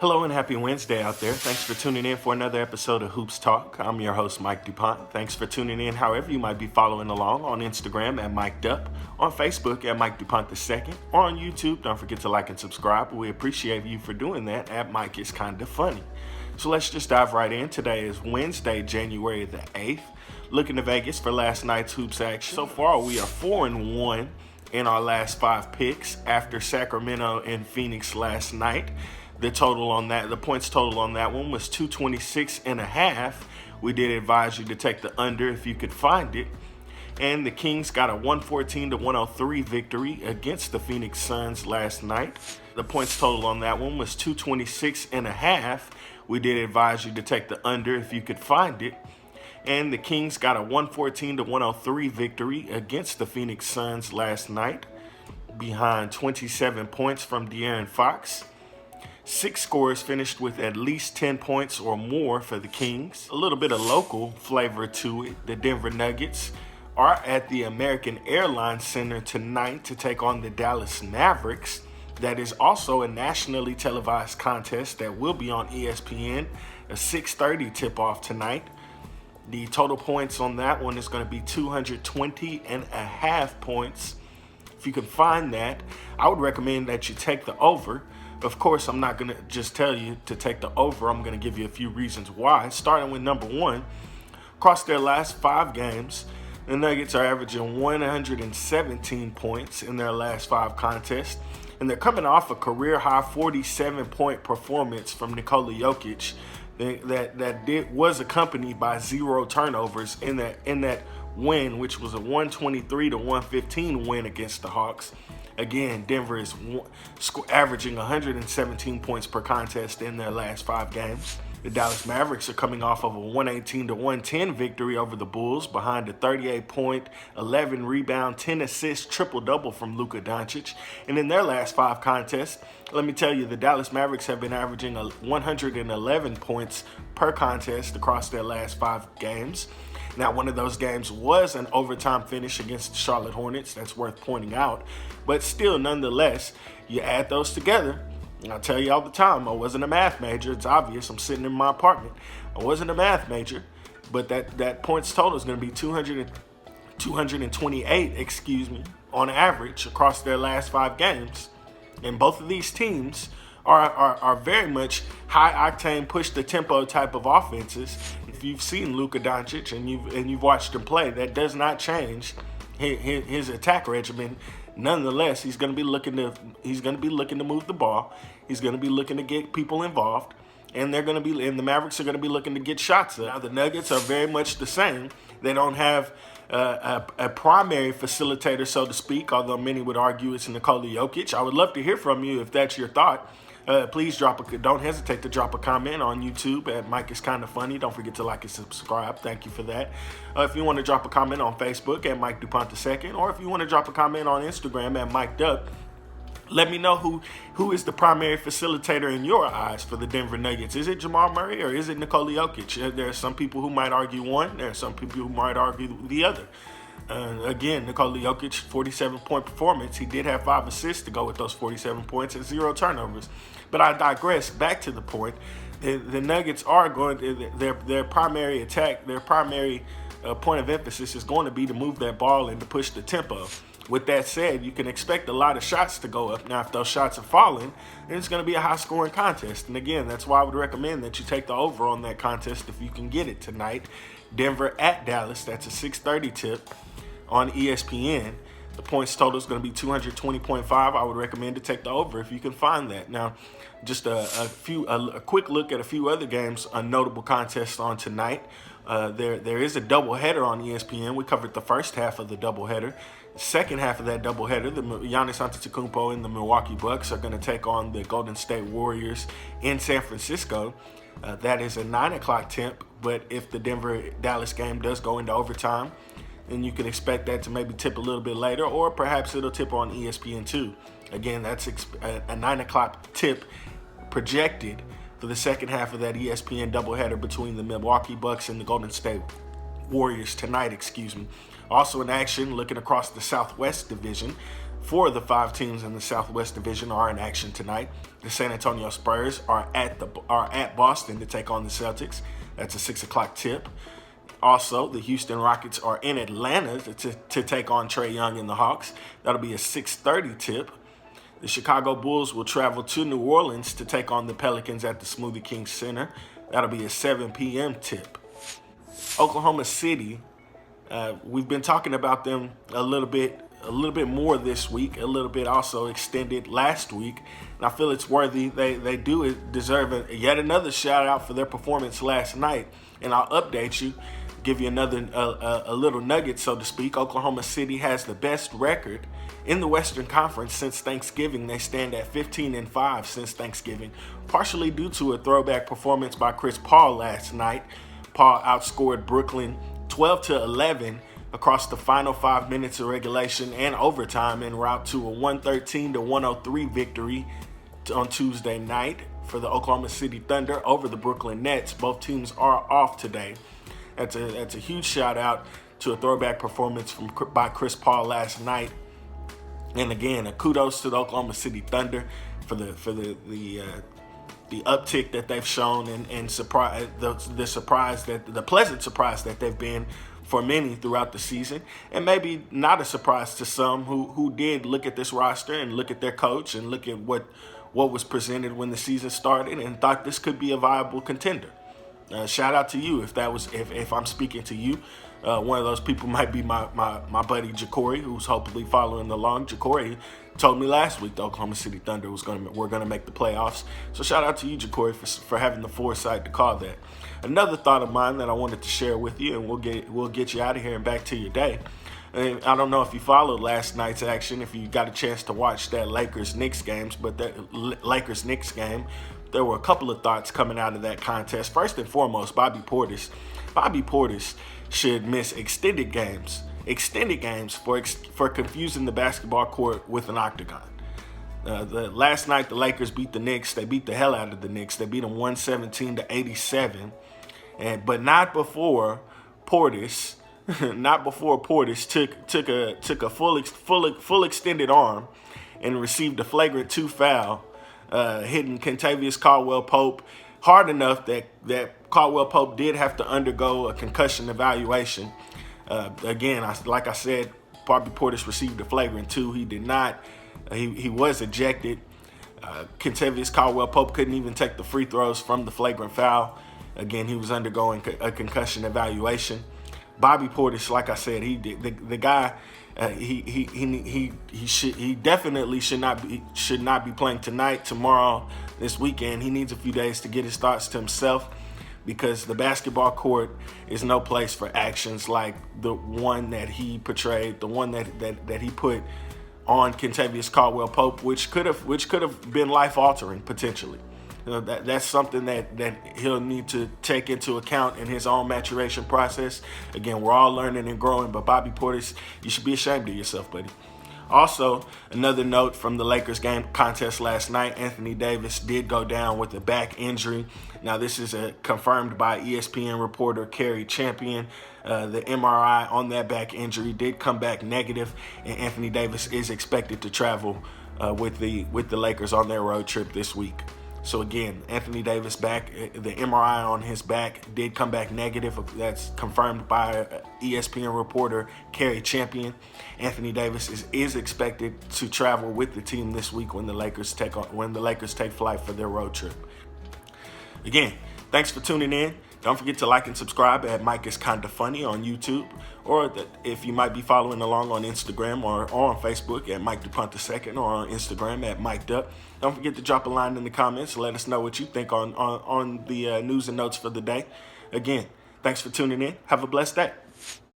Hello and happy Wednesday out there. Thanks for tuning in for another episode of Hoops Talk. I'm your host, Mike DuPont. Thanks for tuning in however you might be following along on Instagram at Mike Dup, on Facebook at Mike DuPont II, or on YouTube. Don't forget to like and subscribe. We appreciate you for doing that at Mike Is Kinda Funny. So let's just dive right in. Today is Wednesday, January the 8th. Looking to Vegas for last night's hoops action. So far, we are 4-1 in our last 5 picks after Sacramento and Phoenix last night. The points total on that one was 226.5. We did advise you to take the under if you could find it. And the Kings got a 114-103 victory against the Phoenix Suns last night. The points total on that one was 226.5. We did advise you to take the under if you could find it. And the Kings got a 114-103 victory against the Phoenix Suns last night, behind 27 points from De'Aaron Fox. 6 scorers finished with at least 10 points or more for the Kings. A little bit of local flavor to it. The Denver Nuggets are at the American Airlines Center tonight to take on the Dallas Mavericks. That is also a nationally televised contest that will be on ESPN, a 6:30 tip-off tonight. The total points on that one is going to be 220.5 points. If you can find that, I would recommend that you take the over. Of course, I'm not going to just tell you to take the over. I'm going to give you a few reasons why. Starting with number one, across their last 5 games, the Nuggets are averaging 117 points in their last 5 contests. And they're coming off a career-high 47-point performance from Nikola Jokic that was accompanied by 0 turnovers in that win, which was a 123-115 win against the Hawks. Again, Denver is averaging 117 points per contest in their last 5 games. The Dallas Mavericks are coming off of a 118-110 victory over the Bulls behind a 38-point, 11-rebound, 10-assist triple-double from Luka Doncic. And in their last 5 contests, let me tell you, the Dallas Mavericks have been averaging 111 points per contest across their last 5 games. Now, one of those games was an overtime finish against the Charlotte Hornets. That's worth pointing out. But still, nonetheless, you add those together. And I tell you all the time, I wasn't a math major. It's obvious. I'm sitting in my apartment. I wasn't a math major. But that points total is going to be 228, on average across their last 5 games. And both of these teams are very much high-octane, push-the-tempo type of offenses. If you've seen Luka Doncic and you've watched him play, that does not change his attack regimen. Nonetheless, he's going to be looking to move the ball. He's going to be looking to get people involved, and the Mavericks are going to be looking to get shots up. Now, the Nuggets are very much the same. They don't have a primary facilitator, so to speak, although many would argue it's Nikola Jokic. I would love to hear from you if that's your thought. Please don't hesitate to drop a comment on YouTube at Mike Is Kinda Funny. Don't forget to like and subscribe. Thank you for that. If you want to drop a comment on Facebook at Mike DuPont II, or if you want to drop a comment on Instagram at Mike Dup, let me know who is the primary facilitator in your eyes for the Denver Nuggets. Is it Jamal Murray or is it Nikola Jokic? There are some people who might argue one. There are some people who might argue the other. Again, Nikola Jokic, 47-point performance. He did have 5 assists to go with those 47 points and 0 turnovers. But I digress. Back to the point. The Nuggets are going to, their primary attack, their primary point of emphasis is going to be to move that ball and to push the tempo. With that said, you can expect a lot of shots to go up. Now, if those shots are falling, then it's going to be a high-scoring contest. And again, that's why I would recommend that you take the over on that contest if you can get it tonight. Denver at Dallas, that's a 6:30 tip on ESPN. The points total is going to be 220.5. I would recommend to take the over if you can find that. Now, just a quick look at a few other games, a notable contest on tonight. There is a doubleheader on ESPN. We covered the first half of the doubleheader. The second half of that doubleheader, the Giannis Antetokounmpo and the Milwaukee Bucks are going to take on the Golden State Warriors in San Francisco. That is a 9 o'clock tip, but if the Denver-Dallas game does go into overtime, then you can expect that to maybe tip a little bit later, or perhaps it'll tip on ESPN2. Again, that's a 9 o'clock tip projected for the second half of that ESPN doubleheader between the Milwaukee Bucks and the Golden State Warriors tonight. Also in action, looking across the Southwest Division, Four of the five teams in the Southwest Division are in action tonight. The San Antonio Spurs are at Boston to take on the Celtics. That's a 6 o'clock tip. Also, the Houston Rockets are in Atlanta to take on Trae Young and the Hawks. That'll be a 6:30 tip. The Chicago Bulls will travel to New Orleans to take on the Pelicans at the Smoothie King Center. That'll be a 7 p.m. tip. Oklahoma City, we've been talking about them a little bit more this week, a little bit also extended last week, and I feel it's worthy. They do deserve yet another shout out for their performance last night, and I'll update you, give you another a little nugget, so to speak. Oklahoma City has the best record in the Western Conference since Thanksgiving. They stand at 15-5 since Thanksgiving, partially due to a throwback performance by Chris Paul last night. Paul outscored Brooklyn 12-11 across the final 5 minutes of regulation and overtime en route to a 113-103 victory on Tuesday night for the Oklahoma City Thunder over the Brooklyn Nets. Both teams are off today. That's a huge shout out to a throwback performance by Chris Paul last night. And again, a kudos to the Oklahoma City Thunder for the uptick that they've shown and the pleasant surprise that they've been for many throughout the season, and maybe not a surprise to some who did look at this roster and look at their coach and look at what was presented when the season started and thought this could be a viable contender. Shout out to you if I'm speaking to you. One of those people might be my buddy Jacory, who's hopefully following along. Jacory told me last week the Oklahoma City Thunder were gonna make the playoffs. So shout out to you, Jacory, for having the foresight to call that. Another thought of mine that I wanted to share with you, and we'll get you out of here and back to your day. And I don't know if you followed last night's action, if you got a chance to watch that Lakers-Knicks game, there were a couple of thoughts coming out of that contest. First and foremost, Bobby Portis. Bobby Portis should miss extended games for confusing the basketball court with an octagon. Last night, the Lakers beat the Knicks. They beat the hell out of the Knicks. They beat them 117-87, but not before Portis. Not before Portis took a full extended arm and received a flagrant 2 foul, hitting Kentavious Caldwell-Pope hard enough that Caldwell-Pope did have to undergo a concussion evaluation. Again, like I said, Bobby Portis received a flagrant 2. He did not. He was ejected. Kentavious Caldwell-Pope couldn't even take the free throws from the flagrant foul. Again, he was undergoing a concussion evaluation. Bobby Portis, like I said, the guy. He definitely should not be playing tonight, tomorrow, this weekend. He needs a few days to get his thoughts to himself, because the basketball court is no place for actions like the one that he portrayed, the one that he put on Kentavious Caldwell-Pope, which could have been life altering potentially. That's something that he'll need to take into account in his own maturation process. Again, we're all learning and growing, but Bobby Portis, you should be ashamed of yourself, buddy. Also, another note from the Lakers game contest last night, Anthony Davis did go down with a back injury. Now, this is confirmed by ESPN reporter Kerry Champion. The MRI on that back injury did come back negative, and Anthony Davis is expected to travel with the Lakers on their road trip this week. So again, Anthony Davis back, the MRI on his back did come back negative. That's confirmed by ESPN reporter Kerry Champion. Anthony Davis is expected to travel with the team this week when the Lakers take flight for their road trip. Again, thanks for tuning in. Don't forget to like and subscribe at Mike is Kinda Funny on YouTube, or if you might be following along on Instagram or on Facebook at Mike DuPont II, or on Instagram at Mike Dup. Don't forget to drop a line in the comments and let us know what you think on the news and notes for the day. Again, thanks for tuning in. Have a blessed day.